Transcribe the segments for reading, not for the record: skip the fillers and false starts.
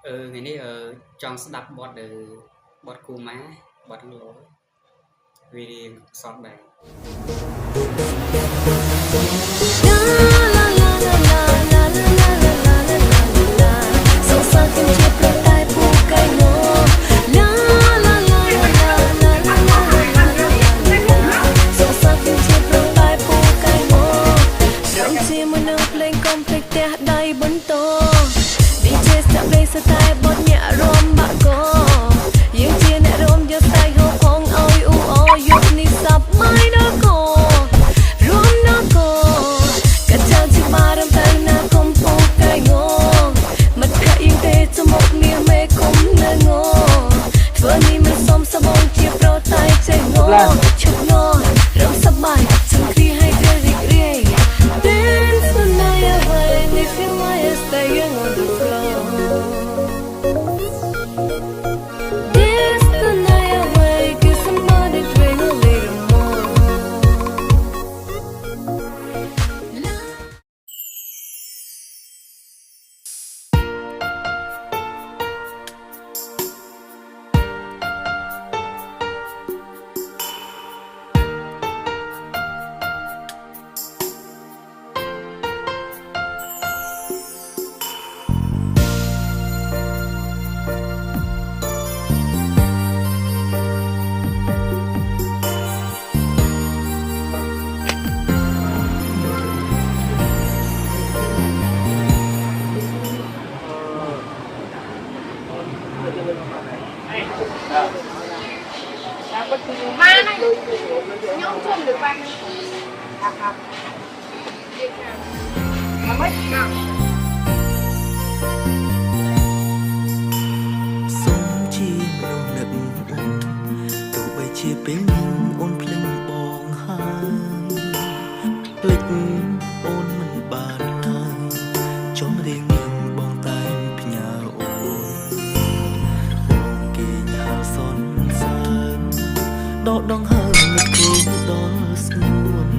ngày nay chọn đập bọt bọt cù má bọt lỗ vì sọt bài มาหน่อยย่องชมหรือไปครับมันไม่หนักสมชีมนุษย์นึกอุ่นตัวใบเชียเป็นอุ่นพลิงบองหายพลิกอุ่นมันบานลายจอมเรียงเงียงบองตายพญาอุ่นเกี่ยาวสนสานดอกดองหางมันโคตรดอสมุน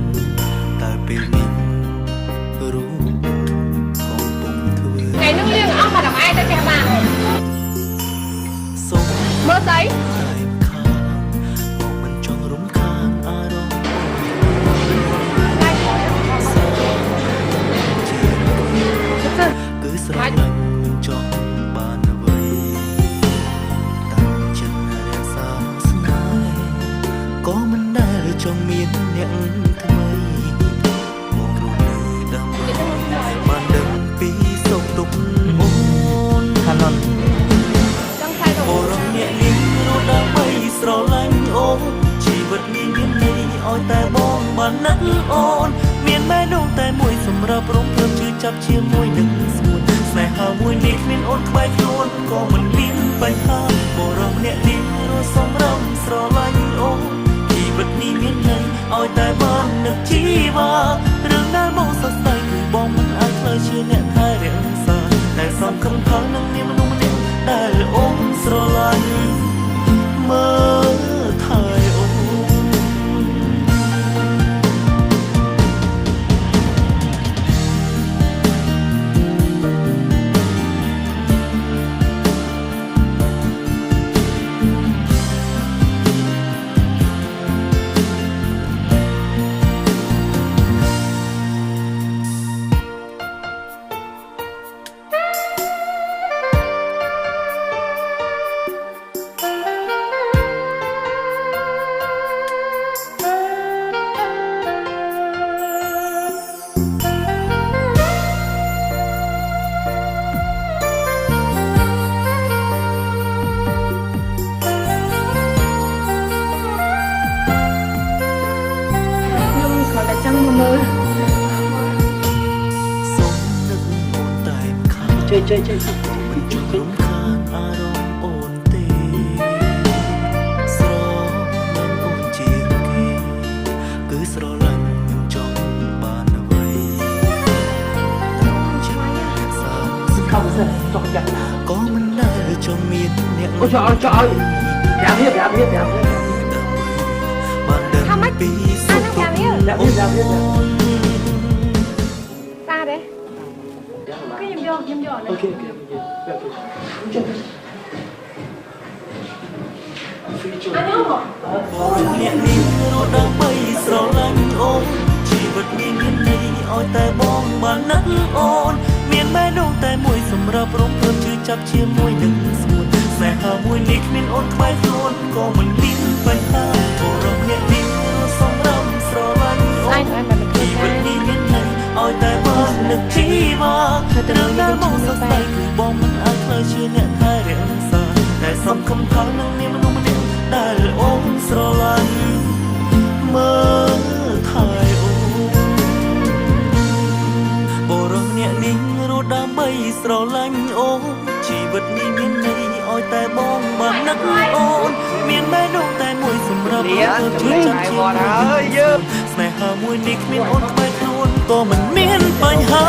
แต่เป็นยังรู้ของปุ่มเธอไก่นึ่งเลี้ยงเอามาดอกไม้จะแกมาเมื่อไซtrong miền nhẹ thay một nụ nơi đam mê màn đêm pi sông đục ôn Hà Nội hồ rong nhẹ nhàng nốt đam mây sầu lạnh ôn chỉ vật miền miền này oi tai bong bàn nát ôn miền mẹ đông tai mùi sầm ra prong thơm chưa chắp chia môi đừng buồn sài hà mùi nít miền ôn bay luôn có mình miền bay ha hồ rong nhẹ nhàng nốt sông rong sầu lạnh ôn vật ní miền này oi tai ban nước chi ba đường đã mong soi say từ bom mình ai khơi chưa nẹn hai rẽ xaแต่สำคัญครั้งนั้นนี่มันนุ่มนิ่มได้อมสลายเมื่อถ่ายอมchơi mình cho không khan à rong ôn tê sro nên ôn chia kê cứ sro lạnh trong bàn vây chân nhẹ xa không sao cho chặt có mình đã cho miền nhẹ ôi trời ơi giảm hết bàn đêm pi sông ra đấy cái gì យកខ្ញុំយក អូខេអូខេអូខេបែបនេះអានេះមក អ្នកនេះរត់ដើម្បីស្រឡាញ់អូនជីវិតមានន័យឲ្យតែបងបាននឹកអូនមានបែរនោះតែមួយសម្រាប់រំភើបជឿចាប់ជាមួយនឹងស្ងួនស្នេហាមួយនេះគ្មានអូនក្បែរខ្លួនក៏មិនមានបញ្ហាក៏រកអ្នកនេះសម្រាប់ស្រឡាញ់អូ ស្អែ ន កអែមិន ជីវិតនេះមានន័យឲ្យតែបងនឹកជីវ៉ារឿងដែលបងសរសើរគឺបងមិនអាចខ្លាចជាអ្នកថែរក្សាតែសំខាន់ថានឹងមានមនុស្សម្នាក់ដែលអូនស្រឡាញ់មើលថែអូនបរិសុទ្ធអ្នកនេះរត់ដើម្បីស្រឡាញ់អូនជីវិតនេះមានន័យឲ្យតែបងបាននឹកអូនមានបែរនោះតែមួយសម្រាប់អូនជួយចាំជាមួយយើងស្នេហាមួយនេះគ្មានអូនក្បែរខ្លួនក៏មិនមានបញ្ហា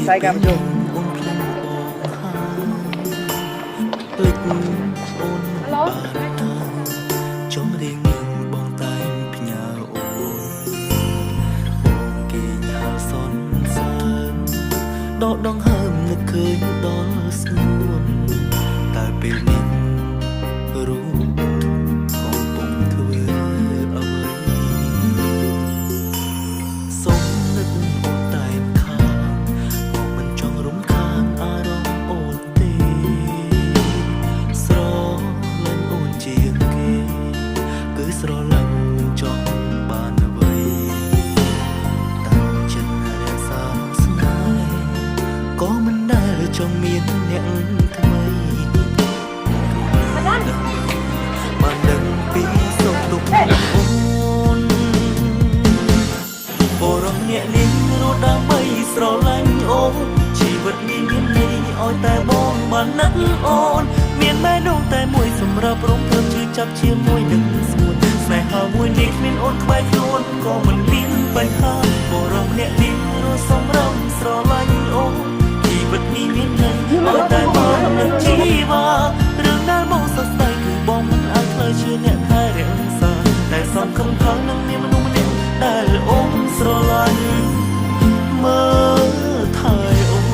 តែកាប់ជុំ អូនភ្លេចបងខាភ្លេចអូន ឡូ ចង់រៀងនឹងបងតែងផ្ញើអូនគេញ៉ាំសនសើមដកដងហើមនឹកឃើញដល់ស្ងួនតែពេលនេះរូបកំពុងធ្វើអ្វីសុំនឹកអូនតែខាងបងមិនចង់រំខានអារម្មណ៍អូនទេស្រឡាញ់អូនជាងគេគឺស្រឡាញ់មិនចង់បានអ្វីតាំងចិត្តរក្សាស្នេហ៍ក៏មិនដែលចង់មានអ្នកថ្មីបានដឹងពីសុខទុក្ខអូនបរិសុទ្ធអ្នកនេះរត់ដើម្បីស្រឡាញ់អូនជីវិតនេះមានន័យឲ្យតែបងបាននឹកអូនមានបែរនោះតែមួយសម្រាប់រំភើបជឿចាប់ជាមួយនឹងស្ងួនស្នេហាមួយនេះគ្មានអូនក្បែរខ្លួនក៏មិនមានបញ្ហាបរិសុទ្ធអ្នកនេះរស់សម្រាប់ស្រឡាញ់អូនជីវិតនេះមានន័យឲ្យតែបងនឹកជីវ៉ារឿងដែលបងសរសើរគឺបងមិនអាចខ្លាចជាអ្នកថែរក្សាតែសំខាន់ថានឹងមានមនុស្សម្នាក់ដែលអូនស្រឡាញ់មើលថែអូន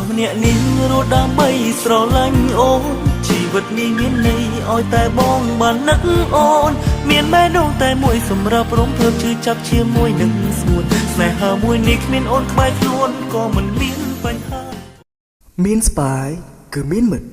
ម្នាក់នេះរត់ដើម្បីស្រឡាញ់អូនជីវិតនេះមានន័យឲ្យតែបងបាននឹកអូនមានបេះដូងតែមួយសម្រាប់រំភើបជឿចាប់ជាមួយនឹងស្ងួនស្នេហាមួយនេះគ្មានអូនក្បែរខ្លួនក៏មិនមានបញ្ហាមានស្បាយគឺមានមិត្ត